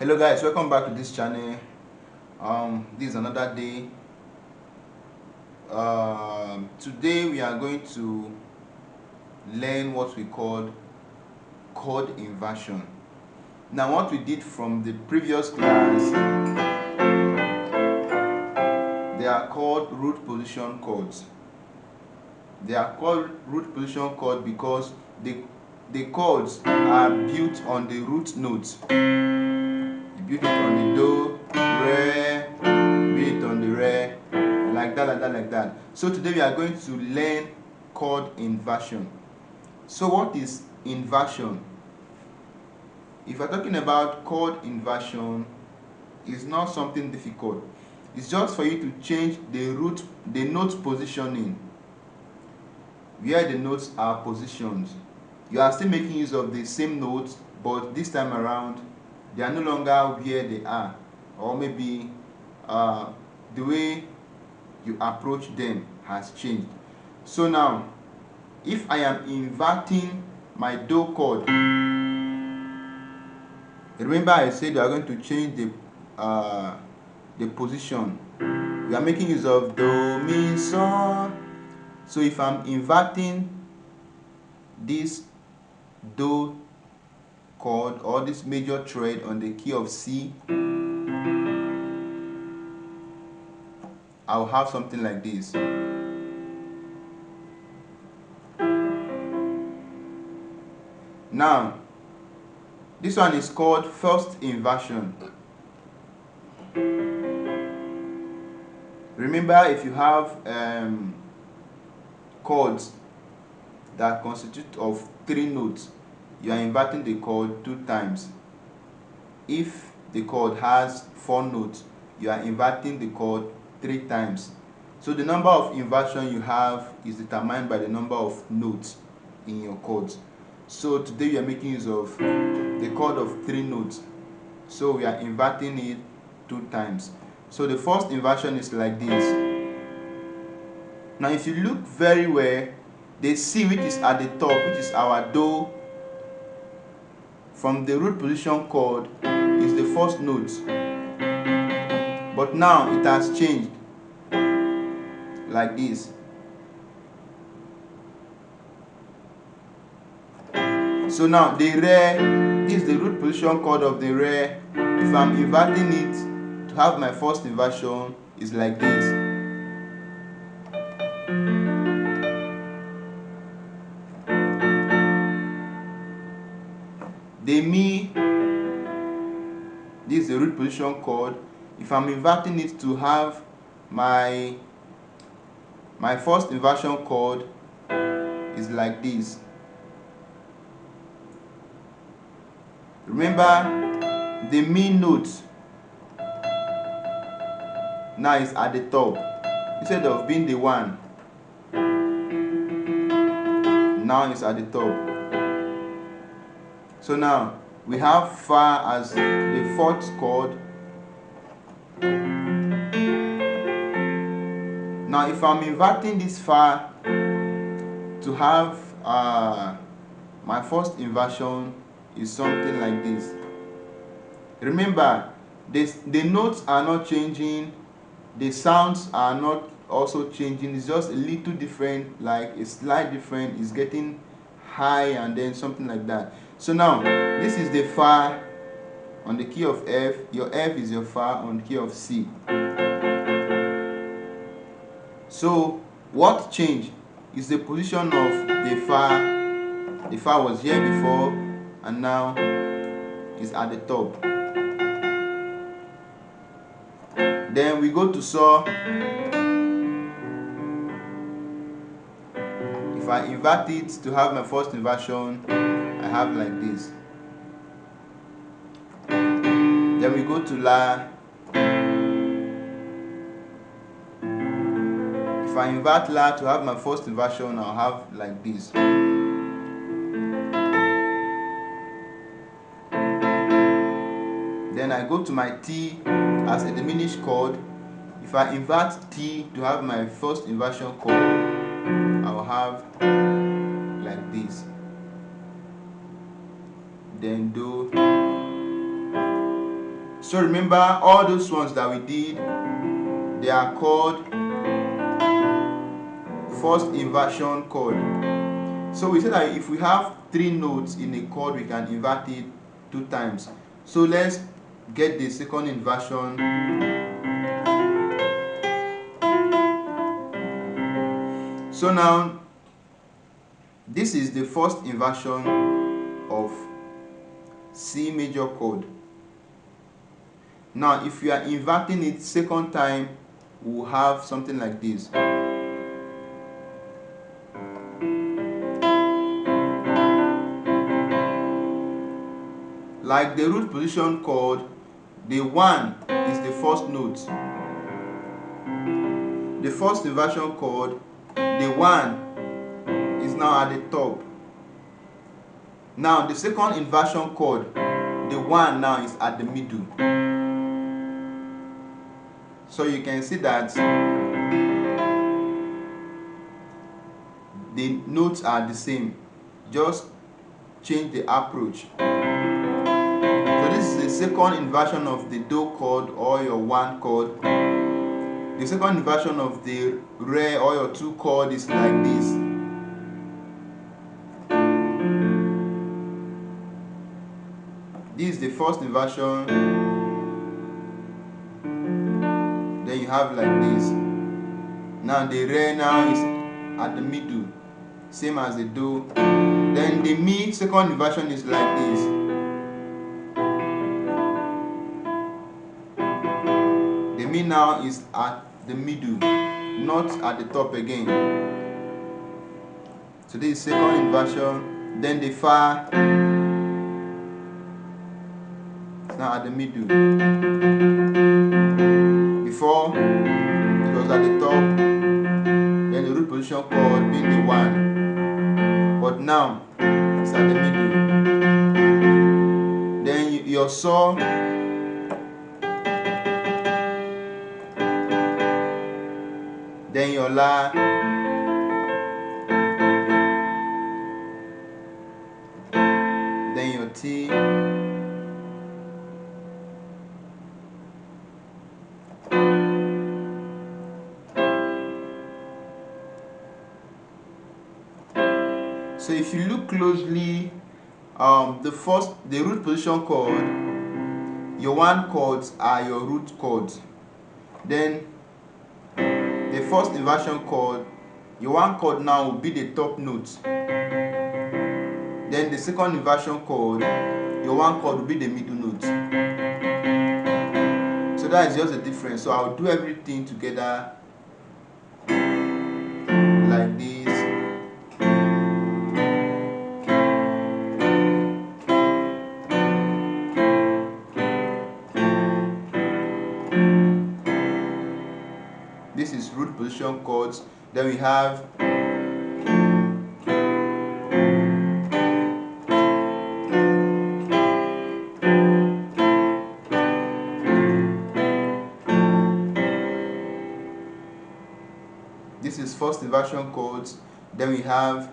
Hello guys, welcome back to this channel. This is another day. Today we are going to learn what we call chord inversion. Now what we did from the previous class, they are called root position chords. They are called root position chord because the chords are built on the root notes. You build it on the do, re, build it on the re, like that. So today we are going to learn chord inversion. So what is inversion? If we're talking about chord inversion, it's not something difficult. It's just for you to change the note positioning, where the notes are positioned. You are still making use of the same notes, but this time around they are no longer where they are, or maybe the way you approach them has changed. So now, if I am inverting my do chord, remember I said we are going to change the position. We are making use of do, mi, so. So if I'm inverting this do chord or this major thread on the key of C, I'll have something like this. Now, this one is called first inversion. Remember, if you have chords that constitute of 3 notes, you are inverting the chord 2 times. If the chord has 4 notes, you are inverting the chord 3 times. So the number of inversion you have is determined by the number of notes in your chords. So today we are making use of the chord of 3 notes. So we are inverting it 2 times. So the first inversion is like this. Now if you look very well, the C which is at the top, which is our do, from the root position chord is the first note. But now it has changed like this. So now the re, this is the root position chord of the re. If I'm inverting it to have my first inversion, is like this. The mi, this is the root position chord. If I'm inverting it to have my first inversion chord, is like this. Remember, the mi note now is at the top instead of being the one. Now it's at the top. So now we have fa as the fourth chord. Now if I'm inverting this fa to have my first inversion, is something like this. Remember, the notes are not changing, the sounds are not also changing. It's just a little different, like a slight different. It's getting high and then something like that. So now this is the fa on the key of F. Your F is your fa on the key of C. So what changed is the position of the fa. The fa was here before and now is at the top. Then we go to so. If I invert it to have my first inversion, I have like this. Then we go to la. If I invert la to have my first inversion, I'll have like this. Then I go to my T as a diminished chord. If I invert T to have my first inversion chord, I'll have like this. Then do, So remember, all those ones that we did, they are called first inversion chord. So we said that if we have 3 notes in a chord, we can invert it 2 times. So let's get the second inversion. So now this is the first inversion of C major chord. Now if we are inverting it second time, we'll have something like this. Like the root position chord, the 1 is the first note. The first inversion chord, the 1 is now at the top. Now the second inversion chord, the 1 now is at the middle. So you can see that the notes are the same, just change the approach. So this is the second inversion of the do chord or your 1 chord. The second inversion of the re or your 2 chord is like this. This is the first inversion. Then you have like this. Now the re now is at the middle, same as the do. Then the mi second inversion is like this. The mi now is at the middle, not at the top again. So this is second inversion. Then the fa is now at the middle. Before it was at the top, then the root position chord being the 1. But now it's at the middle. Then your saw, then your la, then your ti, so if you look closely, the root position chord, your 1 chords are your root chords. Then the first inversion chord, your 1 chord now will be the top note. Then the second inversion chord, your 1 chord will be the middle note. So that is just the difference. So I'll do everything together like this. This is root position chords. Then we have this is first inversion chords. Then we have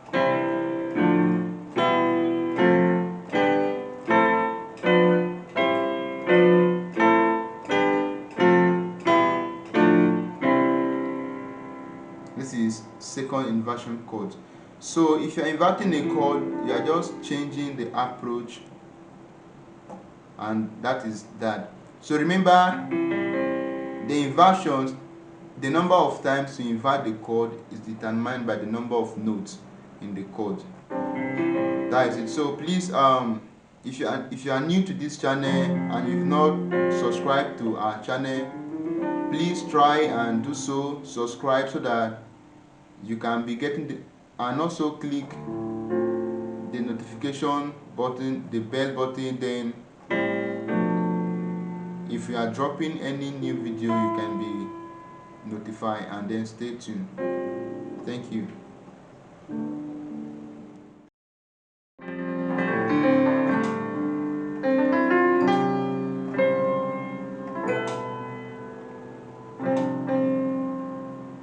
this is second inversion chord. So if you're inverting a chord, you are just changing the approach, and that is that. So remember, the inversions, the number of times you invert the chord is determined by the number of notes in the chord. That is it. So please, if you are new to this channel and you've not subscribed to our channel, please try and do so. Subscribe so that you can be getting the, and also click the notification button, the bell button. Then if you are dropping any new video, you can be notified, and then stay tuned. Thank you.